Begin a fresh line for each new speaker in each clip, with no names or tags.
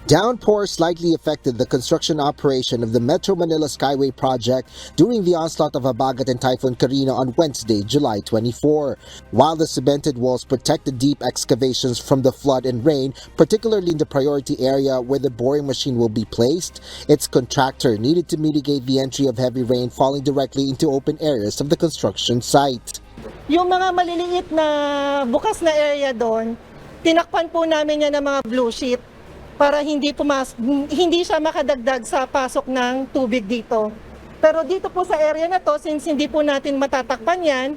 Downpour slightly affected the construction operation of the Metro Manila Subway Project during the onslaught of Habagat and Typhoon Karina on Wednesday, July 24. While the cemented walls protected deep excavations from the flood and rain, particularly in the priority area where the boring machine will be placed, its contractor needed to mitigate the entry of heavy rain falling directly into open areas of the construction site.
Yung mga maliliit na bukas na area doon, tinakpan po namin yan ng mga blue sheet para hindi siya makadagdag sa pasok ng tubig dito. Pero dito po sa area na to, since hindi po natin matatakpan yan,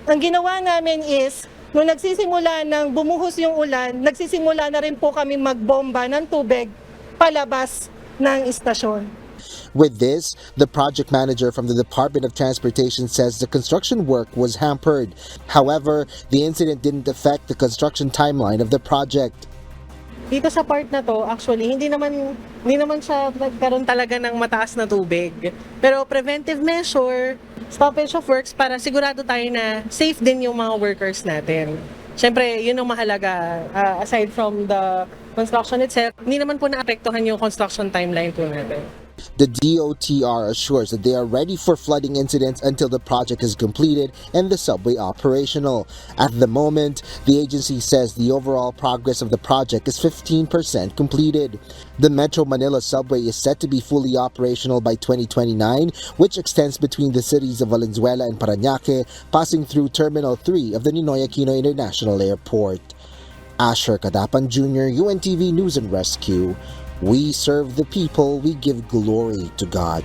ang ginawa namin is, nung nagsisimula ng bumuhos yung ulan, nagsisimula na rin po kami magbomba ng tubig palabas ng istasyon.
With this, the project manager from the Department of Transportation says the construction work was hampered. However, the incident didn't affect the construction timeline of the project.
Dito sa part na to, actually, hindi naman siya nagkaroon talaga ng mataas na tubig. Pero preventive measure, stoppage of works para sigurado tayo na safe din yung mga workers natin. Siyempre, yun ang mahalaga. Aside from the construction itself, hindi naman po naapektuhan yung construction timeline po natin.
The DOTR assures that they are ready for flooding incidents until the project is completed and the subway operational. At the moment, the agency says the overall progress of the project is 15% completed. The Metro Manila Subway is set to be fully operational by 2029, which extends between the cities of Valenzuela and Parañaque, passing through Terminal 3 of the Ninoy Aquino International Airport. Asher Kadapan Jr., UNTV News and Rescue. We serve the people, we give glory to God.